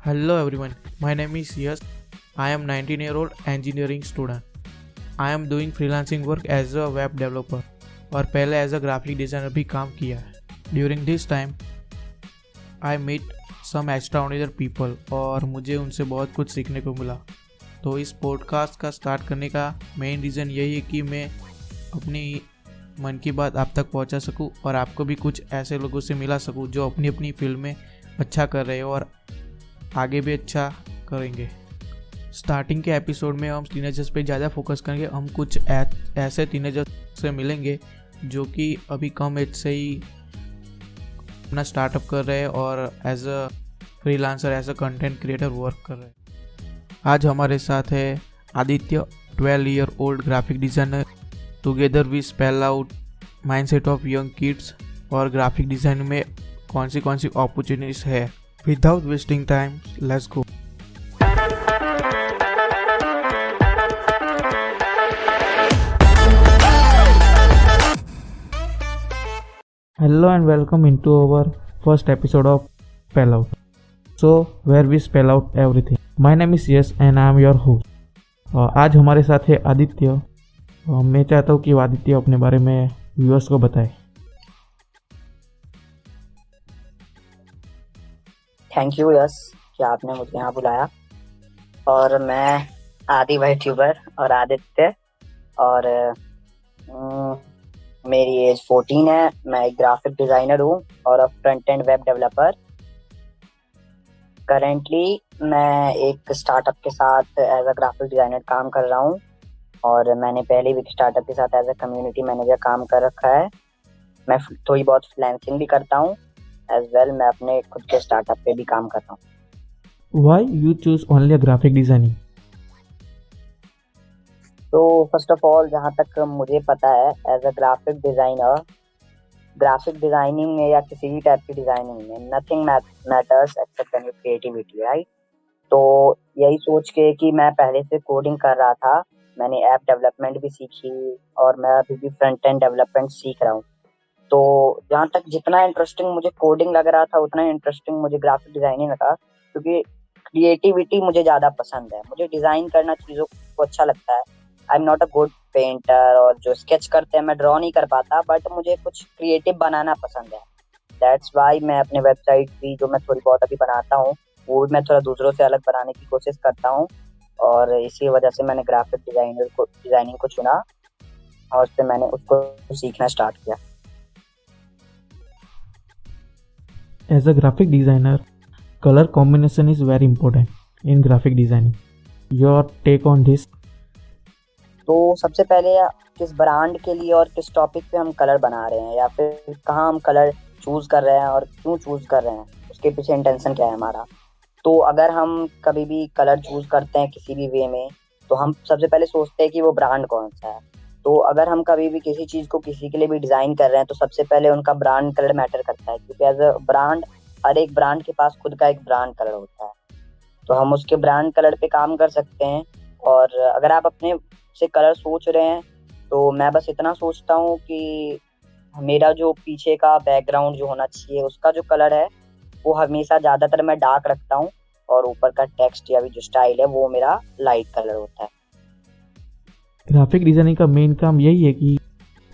Hello everyone, my name is Yash. I am 19-year-old engineering student. I am doing freelancing work as a web developer और पहले as a graphic designer भी काम किया है. During this time I meet some extraordinary people और मुझे उनसे बहुत कुछ सीखने को मिला. तो इस पॉडकास्ट का स्टार्ट करने का मेन रीज़न यही है कि मैं अपनी मन की बात आप तक पहुंचा सकूं और आपको भी कुछ ऐसे लोगों से मिला सकूं जो अपनी अपनी फील्ड में अच्छा कर रहे हैं और आगे भी अच्छा करेंगे. स्टार्टिंग के एपिसोड में हम टीनेजर्स पे ज़्यादा फोकस करेंगे. हम कुछ ऐसे टीनेजर्स से मिलेंगे जो कि अभी कम एज से ही अपना स्टार्टअप कर रहे हैं और as a freelancer as a content creator work कर रहे हैं. आज हमारे साथ है Aditya, 12-year-old graphic designer. Together we spell out mindset of young kids और ग्राफिक डिज़ाइन में कौन सी अपॉर्चुनिटीज़ है. Without wasting time, let's go. Hello and welcome into our first episode of Spell Out. So, where we spell out everything. My name is Yash and I am your host. आज हमारे साथ है आदित्य. मैं चाहता हूँ कि आदित्य अपने बारे में व्यूअर्स को बताए. थैंक यू यश कि आपने मुझे यहाँ बुलाया. और मैं आदि भाई ट्यूबर और आदित्य और मेरी एज 14 है. मैं एक ग्राफिक डिज़ाइनर हूँ और अब front end web developer. Currently मैं एक स्टार्टअप के साथ एज अ ग्राफिक डिज़ाइनर काम कर रहा हूँ और मैंने पहले भी एक स्टार्टअप के साथ एज अ कम्युनिटी मैनेजर काम कर रखा है. मैं थोड़ी बहुत फ्रीलांसिंग भी करता हूँ एज वेल. मैं अपने खुद के स्टार्टअप पे भी काम करता हूँ. Why you choose only a graphic designing? तो फर्स्ट ऑफ ऑल जहाँ तक मुझे पता है as a graphic designer, graphic designing में या किसी भी टाइप की डिज़ाइनिंग में nothing matters except your creativity, right. तो यही सोच के कि मैं पहले से कोडिंग कर रहा था, मैंने ऐप डेवलपमेंट भी सीखी और मैं अभी भी फ्रंट एंड डेवलपमेंट सीख रहा हूँ. तो जहाँ तक जितना इंटरेस्टिंग मुझे कोडिंग लग रहा था उतना इंटरेस्टिंग मुझे ग्राफिक डिज़ाइनिंग लगा, क्योंकि क्रिएटिविटी मुझे ज़्यादा पसंद है. मुझे डिज़ाइन करना चीज़ों को अच्छा लगता है. I am not a good painter और जो स्केच करते हैं मैं ड्रॉ नहीं कर पाता, बट मुझे कुछ क्रिएटिव बनाना पसंद है. दैट्स वाई मैं अपने वेबसाइट भी जो मैं थोड़ी बहुत अभी बनाता हूँ वो भी मैं थोड़ा दूसरों से अलग बनाने की कोशिश करता हूँ. और इसी वजह से मैंने ग्राफिक डिज़ाइनिंग को चुना और उससे मैंने उसको सीखना स्टार्ट किया. As a graphic designer, color combination is very important in graphic designing. Your take on this? तो सबसे पहले किस ब्रांड के लिए और किस टॉपिक पे हम कलर बना रहे हैं या फिर कहाँ हम कलर चूज़ कर रहे हैं और क्यों चूज़ कर रहे हैं, उसके पीछे इंटेंशन क्या है हमारा. तो अगर हम कभी भी कलर चूज़ करते हैं किसी भी वे में तो हम सबसे पहले सोचते हैं कि वो ब्रांड कौन सा है. तो अगर हम कभी भी किसी चीज़ को किसी के लिए भी डिज़ाइन कर रहे हैं तो सबसे पहले उनका ब्रांड कलर मैटर करता है, क्योंकि एज अ ब्रांड हर एक ब्रांड के पास खुद का एक ब्रांड कलर होता है. तो हम उसके ब्रांड कलर पे काम कर सकते हैं. और अगर आप अपने से कलर सोच रहे हैं तो मैं बस इतना सोचता हूँ कि मेरा जो पीछे का बैकग्राउंड जो होना चाहिए उसका जो कलर है वो हमेशा ज़्यादातर मैं डार्क रखता हूँ और ऊपर का टेक्स्ट या भी जो स्टाइल है वो मेरा लाइट कलर होता है. ग्राफिक डिज़ाइनिंग का मेन काम यही है कि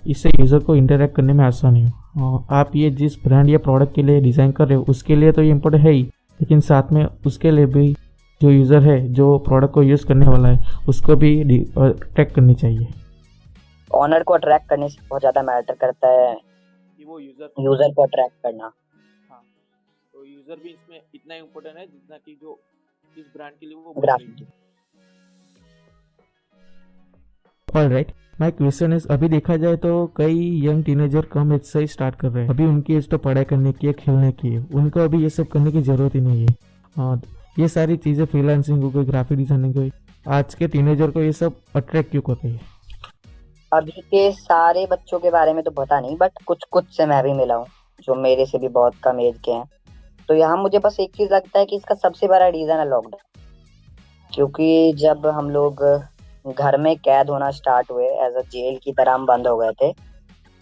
इससे यूज़र को इंटरेक्ट करने में आसानी हो. आप ये जिस ब्रांड या प्रोडक्ट के लिए डिज़ाइन कर रहे हो उसके लिए तो ये इम्पोर्टेंट है ही, लेकिन साथ में उसके लिए भी जो यूज़र है जो प्रोडक्ट को यूज़ करने वाला है उसको भी अट्रैक्ट करनी चाहिए. ऑनर को अट्रैक्ट करने से बहुत ज़्यादा मैटर करता है कि वो यूज़र को अट्रैक्ट करना. हाँ, तो यूज़र भी इसमें इतना इम्पोर्टेंट है जितना कि जो इस ब्रांड के लिए वो graphic. Alright, my question is, अभी देखा जाए तो कई यंग टीनेजर कम एज से ही स्टार्ट कर रहे हैं. अभी उनकी एज तो पढ़ाई करने की है, खेलने की है. उनको अभी ये सब करने की ज़रूरत ही नहीं है. ये सारी चीज़ें फ्रीलांसिंग हो गई, ग्राफिक डिज़ाइनिंग हो गई, आज के टीनेजर को ये सब अट्रैक्ट क्यों कर रही है? अभी के सारे बच्चों के बारे में तो पता नहीं, बट कुछ से मैं भी मिला हूँ जो मेरे से भी बहुत कम एज के हैं. तो यहाँ मुझे बस एक चीज़ लगता है कि इसका सबसे बड़ा रीज़न है लॉकडाउन. क्योंकि जब हम लोग घर में कैद होना स्टार्ट हुए, एज अ जेल की तरह हम बंद हो गए थे,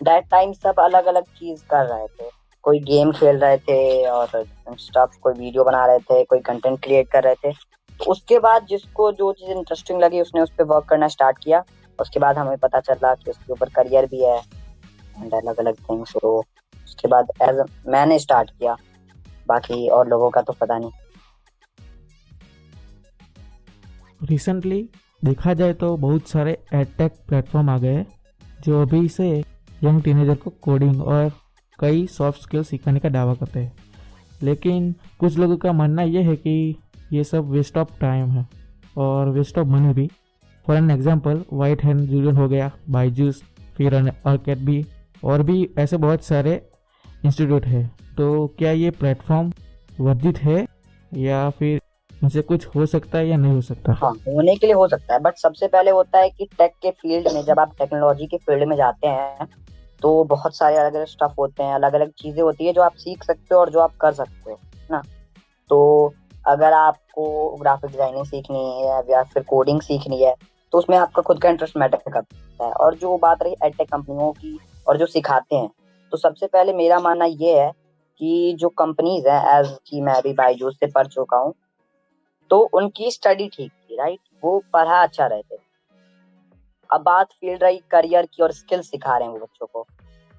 दैट टाइम सब अलग अलग चीज़ कर रहे थे. कोई गेम खेल रहे थे और स्टफ, कोई वीडियो बना रहे थे, कोई कंटेंट क्रिएट कर रहे थे। तो उसके बाद जिसको जो चीज़ इंटरेस्टिंग लगी उसने उस पर वर्क करना स्टार्ट किया। उसके बाद हमें पता चला कि उसके ऊपर करियर भी है एंड अलग अलग थिंग्स। तो उसके बाद मैंने स्टार्ट किया, बाकी और लोगों का तो पता नहीं। रिसेंटली देखा जाए तो बहुत सारे एडटेक प्लेटफॉर्म आ गए हैं जो अभी से यंग टीनेजर को कोडिंग और कई सॉफ्ट स्किल सिखाने का दावा करते हैं, लेकिन कुछ लोगों का मानना यह है कि ये सब वेस्ट ऑफ टाइम है और वेस्ट ऑफ मनी भी। For an example, white hand Julian हो गया, बायजूस, फिर अकेडमी और भी ऐसे बहुत सारे इंस्टीट्यूट है। तो क्या ये प्लेटफॉर्म वर्जित है या फिर इनसे कुछ हो सकता है या नहीं हो सकता? हाँ, होने के लिए हो सकता है, बट सबसे पहले होता है कि टेक के फील्ड में, जब आप टेक्नोलॉजी के फील्ड में जाते हैं तो बहुत सारे अलग अलग स्टफ होते हैं, अलग अलग चीजें होती है जो आप सीख सकते हो और जो आप कर सकते हो, है ना। तो अगर आपको ग्राफिक डिजाइनिंग सीखनी है या फिर कोडिंग सीखनी है तो उसमें आपका खुद का इंटरेस्ट मैटर करता है। और जो बात रही एडटेक कंपनियों की और जो सिखाते हैं, तो सबसे पहले मेरा मानना ये है कि जो कंपनीज हैं, एज की मैं अभी बायजूस से पढ़ चुका हूँ, तो उनकी स्टडी ठीक थी, राइट, वो पढ़ा अच्छा रहे थे। अब बात फील्ड रही करियर की और स्किल्स सिखा रहे हैं वो बच्चों को,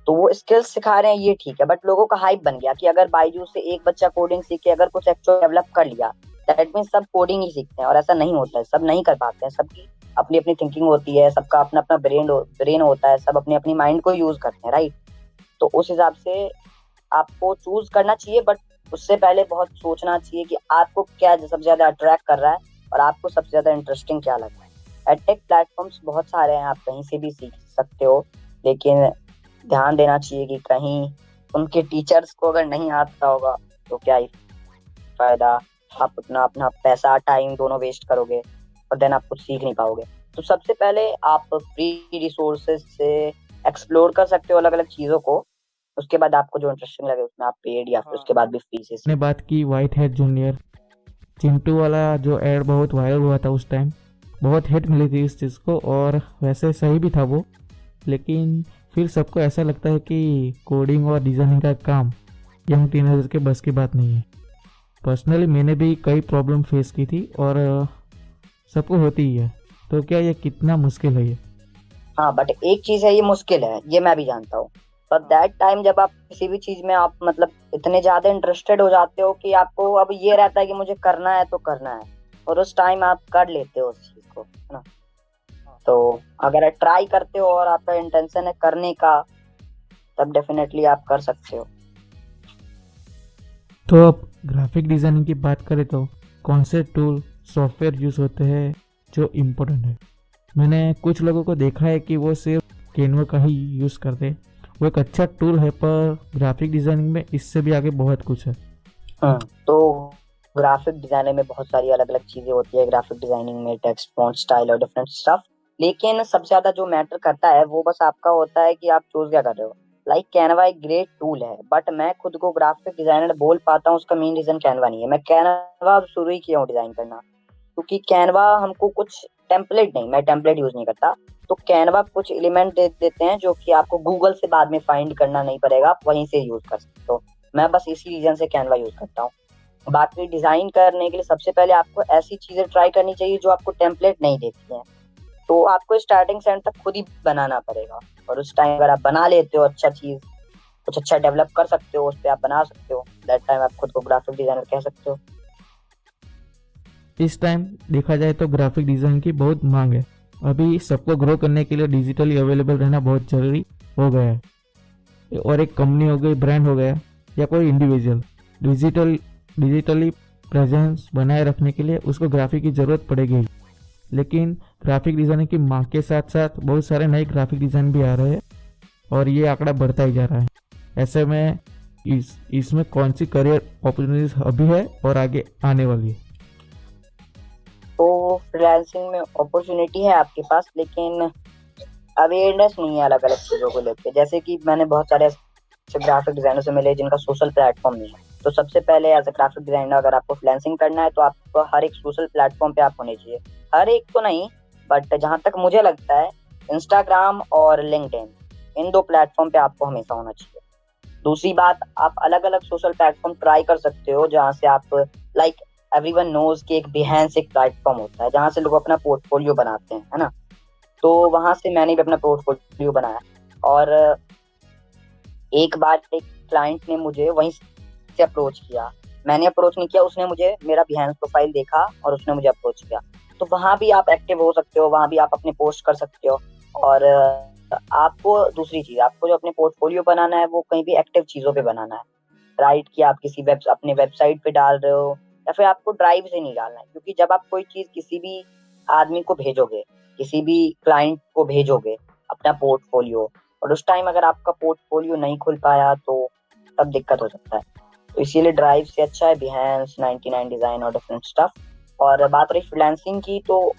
तो वो स्किल्स सिखा रहे हैं ये ठीक है, बट लोगों का हाइप बन गया कि अगर बायजूस से एक बच्चा कोडिंग सीख के अगर कुछ एक्चुअल डेवलप कर लिया, दैट मीन सब कोडिंग ही सीखते हैं। और ऐसा नहीं होता है, सब नहीं कर पाते हैं, सबकी अपनी अपनी थिंकिंग होती है, सबका अपना अपना ब्रेन होता है, सब अपनी अपनी माइंड को यूज करते हैं, राइट। तो उस हिसाब से आपको चूज करना चाहिए, बट उससे पहले बहुत सोचना चाहिए कि आपको क्या सबसे ज्यादा अट्रैक्ट कर रहा है और आपको सबसे ज्यादा इंटरेस्टिंग क्या लग रहा है। एडटेक प्लेटफॉर्म्स बहुत सारे हैं, आप कहीं से भी सीख सकते हो, लेकिन ध्यान देना चाहिए कि कहीं उनके टीचर्स को अगर नहीं आता होगा तो क्या ही फायदा, आप अपना अपना पैसा टाइम दोनों वेस्ट करोगे और देन आप कुछ सीख नहीं पाओगे। तो सबसे पहले आप फ्री रिसोर्सेज से एक्सप्लोर कर सकते हो अलग अलग चीजों को, उसके बाद आपको जो इंटरेस्टिंग लगे उसमें आप पेड या फिर उसके बाद भी फ्री से। ने बात की वाइट हेड जूनियर, चिंटू वाला जो एड बहुत वायरल हुआ था उस टाइम, बहुत हिट मिली थी इस चीज़ को और वैसे सही भी था वो। लेकिन फिर सबको ऐसा लगता है कि कोडिंग और डिज़ाइनिंग का काम यंग टीनेजर के बस की बात नहीं है। पर्सनली मैंने भी कई प्रॉब्लम फेस की थी और सबको होती ही है। तो क्या ये कितना मुश्किल है ये? हाँ, बट एक चीज है, ये मुश्किल है, ये मैं भी जानता हूँ। पर दैट टाइम जब आप किसी भी चीज में आप मतलब इतने ज्यादा इंटरेस्टेड हो जाते हो कि आपको अब ये रहता है कि मुझे करना है तो करना है, और उस टाइम आप कर लेते हो उस चीज को, है ना। तो अगर ट्राई करते हो और आपका इंटेंशन है करने का, तब डेफिनेटली आप कर सकते हो। तो अब ग्राफिक डिज़ाइनिंग की बात करें तो कौन से टूल सॉफ्टवेयर यूज़ होते हैं जो इम्पोर्टेंट है? मैंने कुछ लोगों को देखा है कि वो सिर्फ कैनवा का ही यूज़ करते हैं। वो एक अच्छा टूल है, पर ग्राफिक डिज़ाइनिंग में इससे भी आगे बहुत कुछ है। तो ग्राफिक डिजाइनिंग में बहुत सारी अलग अलग चीजें होती है। ग्राफिक डिजाइनिंग में टेक्स्ट, फॉन्ट, स्टाइल और डिफरेंट स्टफ, लेकिन सबसे ज्यादा जो मैटर करता है वो बस आपका होता है कि आप चूज क्या कर रहे हो। लाइक कैनवा एक ग्रेट टूल है, बट मैं खुद को ग्राफिक डिजाइनर बोल पाता हूँ, उसका मेन रीजन कैनवा नहीं है। मैं कैनवा शुरू ही किया हूँ डिजाइन करना, क्योंकि कैनवा हमको कुछ टेम्पलेट नहीं, मैं टेम्पलेट यूज नहीं करता, तो कैनवा कुछ एलिमेंट दे देते हैं जो कि आपको गूगल से बाद में फाइंड करना नहीं पड़ेगा, आप वहीं से यूज कर सकते हो। मैं बस इसी रीजन से कैनवा यूज करता हूँ। बाकी डिजाइन करने के लिए सबसे पहले आपको ऐसी चीजें ट्राई करनी चाहिए जो आपको टेम्पलेट नहीं देती हैं, तो आपको स्टार्टिंग से एंड तक खुद ही बनाना पड़ेगा। और उस टाइम अगर आप बना लेते हो अच्छा चीज, कुछ अच्छा डेवलप कर सकते हो, उस पर आप बना सकते हो, दैट टाइम आप खुद को ग्राफिक डिजाइनर कह सकते हो। इस टाइम देखा जाए तो ग्राफिक डिज़ाइन की बहुत मांग है। अभी सबको ग्रो करने के लिए डिजिटली अवेलेबल रहना बहुत ज़रूरी हो गया है। और एक कंपनी हो गई, ब्रांड हो गया, या कोई इंडिविजुअल डिजिटली प्रेजेंस बनाए रखने के लिए उसको ग्राफिक की ज़रूरत पड़ेगी। लेकिन ग्राफिक डिज़ाइनिंग की मांग के साथ साथ बहुत सारे नए ग्राफिक डिज़ाइन भी आ रहे हैं और ये आंकड़ा बढ़ता ही जा रहा है। ऐसे में इसमें कौन सी करियर अपॉर्चुनिटीज अभी है और आगे आने वाली है? तो फ्रीलांसिंग में अपॉर्चुनिटी है आपके पास, लेकिन अवेयरनेस नहीं है अलग अलग चीजों को लेकर। जैसे कि मैंने बहुत सारे ग्राफिक डिजाइनर से मिले जिनका सोशल प्लेटफॉर्म नहीं है। तो सबसे पहले एज अ ग्राफिक डिजाइनर अगर आपको फ्रीलांसिंग करना है तो आपको हर एक सोशल प्लेटफॉर्म पे आप होने चाहिए। हर एक तो नहीं, बट जहां तक मुझे लगता है इंस्टाग्राम और लिंक्डइन, इन दो प्लेटफॉर्म पे आपको हमेशा होना चाहिए। दूसरी बात, आप अलग अलग सोशल प्लेटफॉर्म ट्राई कर सकते हो जहाँ से आप लाइक एवरीवन नोज कि एक बिहेंस एक प्लेटफॉर्म होता है जहाँ से लोग अपना पोर्टफोलियो बनाते हैं, है ना। तो वहां से मैंने भी अपना पोर्टफोलियो बनाया। और एक बार एक क्लाइंट ने मुझे वहीं से अप्रोच किया। मैंने अप्रोच नहीं किया, उसने मुझे मेरा बिहेंस प्रोफाइल देखा और उसने मुझे अप्रोच किया। तो वहां भी आप एक्टिव हो सकते हो, वहां भी आप अपने पोस्ट कर सकते हो। और आपको दूसरी चीज, आपको जो अपने पोर्टफोलियो बनाना है वो कहीं भी एक्टिव चीजों पे बनाना है, राइट। कि आप किसी अपने वेबसाइट पे डाल रहे हो या फिर आपको ड्राइव से नहीं डालना है। क्योंकि जब आप कोई चीज किसी भी आदमी को भेजोगे, किसी भी क्लाइंट को भेजोगे अपना पोर्टफोलियो, और उस टाइम अगर आपका पोर्टफोलियो नहीं खुल पाया तो तब दिक्कत हो सकता है। तो इसीलिए ड्राइव से अच्छा है बिहेंस, 99 डिजाइन और डिफरेंट स्टफ। और बात रही फ्रीलांसिंग की, तो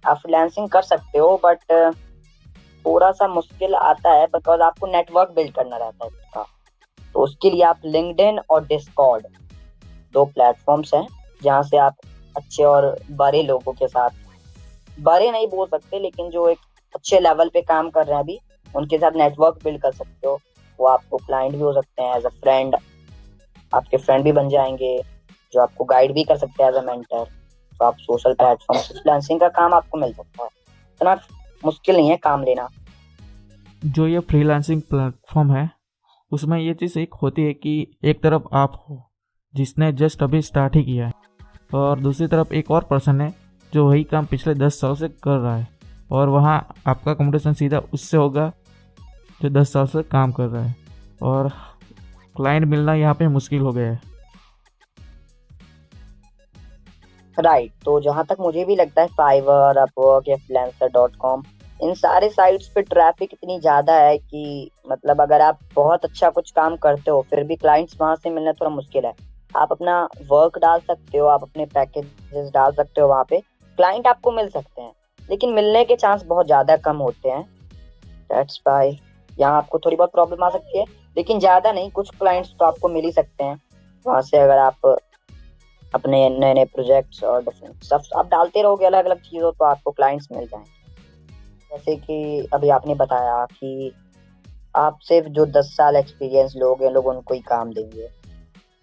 आप फ्रीलांसिंग कर सकते हो, बट थोड़ा सा मुश्किल आता है बिकॉज आपको नेटवर्क बिल्ड करना रहता है इसका। तो उसके लिए आप लिंक्डइन और डिस्कॉर्ड, दो प्लेटफॉर्म्स हैं जहाँ से आप अच्छे और बड़े लोगों के साथ, बड़े नहीं बोल सकते लेकिन जो एक अच्छे लेवल पे काम कर रहे हैं अभी, उनके साथ नेटवर्क बिल्ड कर सकते हो। वो आपको क्लाइंट भी हो सकते हैं, एज अ फ्रेंड आपके फ्रेंड भी बन जाएंगे, जो आपको गाइड भी कर सकते हैं एज अ मेंटर। तो आप सोशल प्लेटफॉर्म से फ्रीलांसिंग का काम आपको मिल सकता है, इतना मुश्किल नहीं है काम लेना। जो ये फ्रीलांसिंग प्लेटफॉर्म है उसमें ये चीज़ एक होती है कि एक तरफ आप हो जिसने जस्ट अभी स्टार्ट ही किया है, और दूसरी तरफ एक और पर्सन है जो वही काम पिछले 10 साल से कर रहा है, और वहाँ आपका कंपटीशन सीधा उससे होगा जो 10 साल से काम कर रहा है, और क्लाइंट मिलना यहाँ पे मुश्किल हो गया है। राइट। तो जहां तक मुझे भी लगता है, फाइवर, अपवर्क या freelancer.com, इन सारे साइट्स पे ट्रैफिक इतनी ज्यादा है कि मतलब अगर आप बहुत अच्छा कुछ काम करते हो फिर भी क्लाइंट्स वहां से मिलना थोड़ा मुश्किल है। आप अपना वर्क डाल सकते हो, आप अपने पैकेजेस डाल सकते हो, वहां पे क्लाइंट आपको मिल सकते हैं, लेकिन मिलने के चांस बहुत ज्यादा कम होते हैं। दैट्स व्हाई यहाँ आपको थोड़ी बहुत प्रॉब्लम आ सकती है, लेकिन ज्यादा नहीं, कुछ क्लाइंट्स तो आपको मिल ही सकते हैं वहां से। अगर आप अपने नए नए प्रोजेक्ट्स और डिफरेंट स्टफ आप डालते रहोगे अलग अलग चीजों, तो आपको क्लाइंट्स मिल जाएंगे। जैसे कि अभी आपने बताया कि आप सिर्फ जो 10 साल एक्सपीरियंस लोग हैं लोग उनको ही काम देंगे,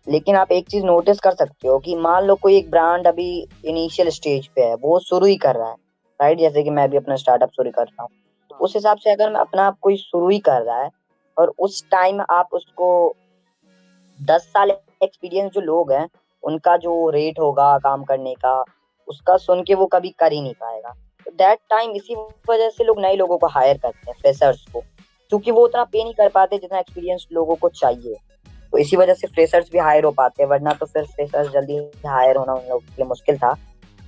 लेकिन आप एक चीज नोटिस कर सकते हो कि मान लो कोई एक ब्रांड अभी इनिशियल स्टेज पे है, वो शुरू ही कर रहा है, राइट। जैसे कि मैं भी अपना स्टार्टअप शुरू कर रहा हूँ, तो उस हिसाब से अगर मैं अपना कोई शुरू ही कर रहा है और उस टाइम आप उसको 10 साल एक्सपीरियंस जो लोग हैं उनका जो रेट होगा काम करने का, उसका सुन के वो कभी कर ही नहीं पाएगा। तो दैट टाइम इसी वजह से लोग नए लोगों को हायर करते हैं, फ्रेशर्स को, क्योंकि वो उतना पे नहीं कर पाते जितना एक्सपीरियंस लोगों को चाहिए। तो इसी वजह से फ्रेशर्स भी हायर हो पाते हैं, वरना तो फिर फ्रेशर्स जल्दी हायर होना उन लोगों के लिए मुश्किल था,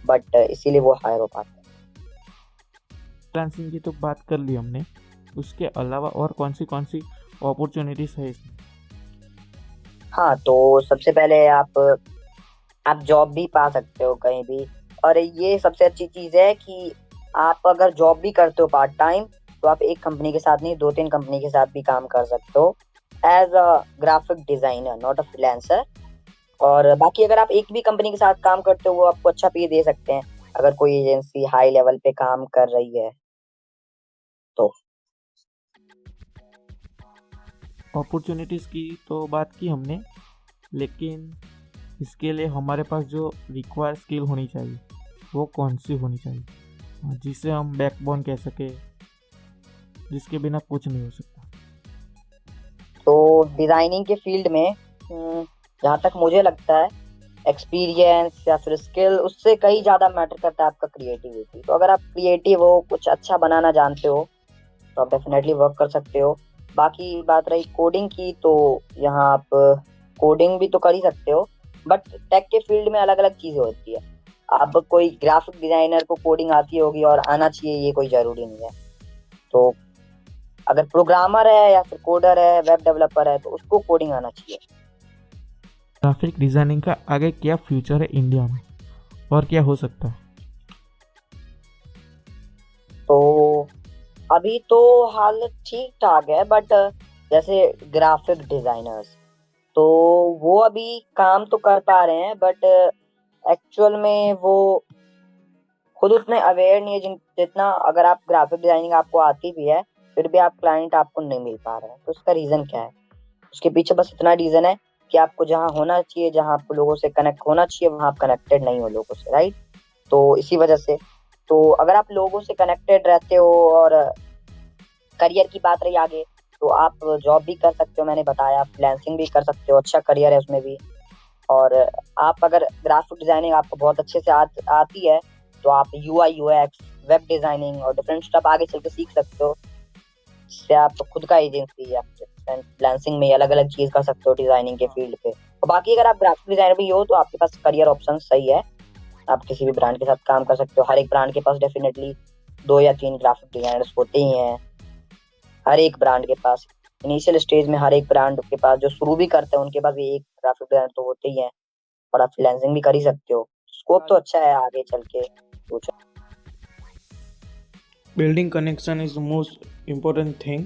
बट इसीलिए वो हायर हो पाते हैं। फ्रीलांसिंग की तो बात कर ली हमने, उसके अलावा और कौन सी अपॉर्चुनिटीज़ है इसमें? हाँ, तो सबसे पहले आप जॉब भी पा सकते हो कहीं भी। और ये सबसे अच्छी चीज है कि आप अगर जॉब भी करते हो पार्ट टाइम, तो आप एक कंपनी के साथ नहीं 2-3 कंपनी के साथ भी काम कर सकते हो as a graphic designer, not a freelancer. और बाकी अगर आप एक भी कंपनी के साथ काम करते हो वो आपको अच्छा पे दे सकते हैं, अगर कोई एजेंसी हाई लेवल पे काम कर रही है तो। अपॉर्चुनिटीज़ की तो बात की हमने, लेकिन इसके लिए हमारे पास जो रिक्वायर स्किल होनी चाहिए वो कौन सी होनी चाहिए, जिसे हम बैकबोन कह सके, जिसके बिना कुछ नहीं हो सकता? तो डिजाइनिंग के फील्ड में जहाँ तक मुझे लगता है, एक्सपीरियंस या फिर स्किल उससे कहीं ज्यादा मैटर करता है आपका क्रिएटिविटी। तो अगर आप क्रिएटिव हो, कुछ अच्छा बनाना जानते हो, तो आप डेफिनेटली वर्क कर सकते हो। बाकी बात रही कोडिंग की, तो यहाँ आप कोडिंग भी तो कर ही सकते हो, बट टेक के फील्ड में अलग अलग चीजें होती है। अब कोई ग्राफिक डिजाइनर को कोडिंग आती होगी और आना चाहिए ये कोई जरूरी नहीं है। तो अगर प्रोग्रामर है या फिर कोडर है, वेब डेवलपर है, तो उसको कोडिंग आना चाहिए। ग्राफिक डिज़ाइनिंग का आगे क्या फ्यूचर है इंडिया में, और क्या हो सकता है? तो अभी तो हाल ठीक ठाक है, बट जैसे ग्राफिक डिजाइनर्स, तो वो अभी काम तो कर पा रहे हैं, बट एक्चुअल में वो खुद उतने अवेयर नहीं है जितना अगर आप ग्राफिक डिजाइनिंग आपको आती भी है फिर भी आप क्लाइंट आपको नहीं मिल पा रहे हैं। तो उसका रीजन क्या है? उसके पीछे बस इतना रीजन है कि आपको जहाँ होना चाहिए, जहाँ आपको लोगों से कनेक्ट होना चाहिए, वहाँ आप कनेक्टेड नहीं हो लोगों से, राइट। तो इसी वजह से, तो अगर आप लोगों से कनेक्टेड रहते हो और करियर की बात रही आगे, तो आप जॉब भी कर सकते हो, मैंने बताया, फ्रीलांसिंग भी कर सकते हो, अच्छा करियर है उसमें भी। और आप अगर ग्राफिक डिजाइनिंग आपको बहुत अच्छे से आती है, तो आप UI UX, वेब डिजाइनिंग और डिफरेंट स्टफ आगे चल के सीख सकते हो, जिससे आप खुद का एजेंसी या फ्रीलांसिंग में अलग अलग चीज कर सकते हो डिजाइनिंग के फील्ड पे। और बाकी अगर आप ग्राफिक डिजाइनर भी हो तो आपके पास करियर ऑप्शन सही है, आप किसी भी ब्रांड के साथ काम कर सकते हो। हर एक ब्रांड के पास डेफिनेटली 2 या 3 ग्राफिक डिजाइनर्स होते ही हैं, हर एक ब्रांड के पास। इनिशियल स्टेज में हर एक ब्रांड के पास, जो शुरू भी करते हैं उनके पास भी एक ग्राफिक डिजाइनर तो होते ही है, और आप फ्रीलांसिंग भी कर ही सकते हो। स्कोप तो अच्छा है आगे चल के future. Building connection is the most important thing.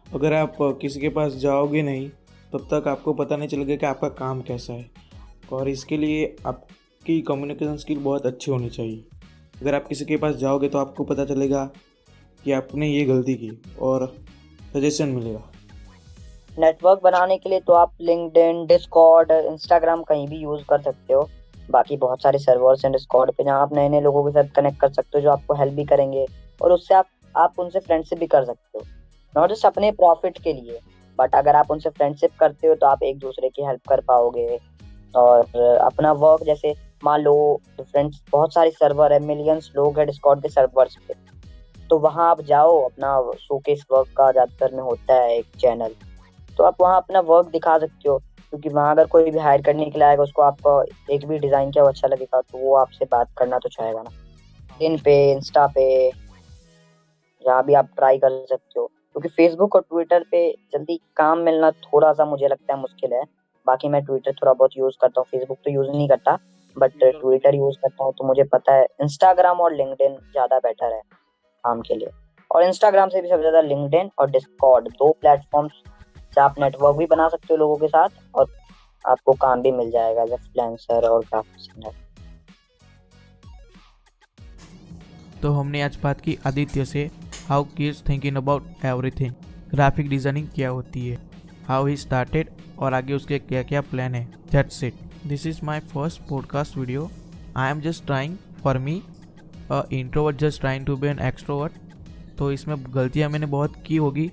अगर आप किसी के पास जाओगे नहीं तब तक आपको पता नहीं चलेगा कि आपका काम कैसा है, और इसके लिए आपकी कम्युनिकेशन स्किल बहुत अच्छी होनी चाहिए। अगर आप किसी के पास जाओगे तो आपको पता चलेगा कि आपने ये गलती की और सजेशन मिलेगा। नेटवर्क बनाने के लिए तो आप लिंक्डइन, डिस्कॉर्ड, इंस्टाग्राम कहीं भी यूज कर सकते हो। बाकी बहुत सारे सर्वर्स हैं डिस्कॉर्ड पे, जहाँ आप नए नए लोगों के साथ कनेक्ट कर सकते हो, जो आपको हेल्प भी करेंगे, और उससे आप उनसे फ्रेंडशिप भी कर सकते हो, नॉट जस्ट अपने प्रॉफिट के लिए, बट अगर आप उनसे फ्रेंडशिप करते हो तो आप एक दूसरे की हेल्प कर पाओगे। और अपना वर्क, जैसे मान लो डिफरेंट बहुत सारे सर्वर है, मिलियंस लोग हैं डिस्कॉर्ड के सर्वर्स पे, तो वहाँ आप जाओ, अपना शोकेस वर्क का ज़्यादातर में होता है एक चैनल, तो आप वहाँ अपना वर्क दिखा सकते हो, क्योंकि वहाँ अगर कोई भी हायर करने के लिए आएगा, उसको आपका एक भी डिज़ाइन क्या अच्छा लगेगा तो वो आपसे बात करना तो चाहेगा ना। इन पे, इंस्टा पे, जहाँ भी आप ट्राई कर सकते हो, क्योंकि फेसबुक और ट्विटर पे जल्दी काम मिलना थोड़ा सा मुझे लगता है मुश्किल है। बाकी मैं ट्विटर थोड़ा बहुत यूज़ करता हूँ, फेसबुक तो यूज़ नहीं करता, बट ट्विटर यूज़ करता हूँ, तो मुझे पता है इंस्टाग्राम और लिंक्डइन ज़्यादा बेटर है काम के लिए। और इंस्टाग्राम से भी सबसे ज़्यादा लिंक्डइन और डिस्कॉर्ड, 2 प्लेटफॉर्म्स से आप नेटवर्क भी बना सकते हो लोगों के साथ, और आपको काम भी मिल जाएगा एज फ्रीलांसर और ग्राफिक डिजाइनर। तो हमने आज बात की आदित्य से, how kids thinking about everything, graphic designing क्या होती है, हाउ ही स्टार्टेड और आगे उसके क्या क्या प्लान है। That's it, this is my first podcast video. I am just trying, for me introvert just trying to be an extrovert. तो इसमें गलतियाँ मैंने बहुत की होगी,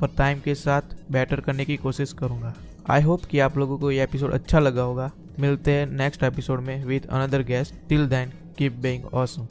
पर टाइम के साथ बेटर करने की कोशिश करूँगा। आई होप कि आप लोगों को ये एपिसोड अच्छा लगा होगा। मिलते हैं नेक्स्ट एपिसोड में with another guest. Till then keep being awesome.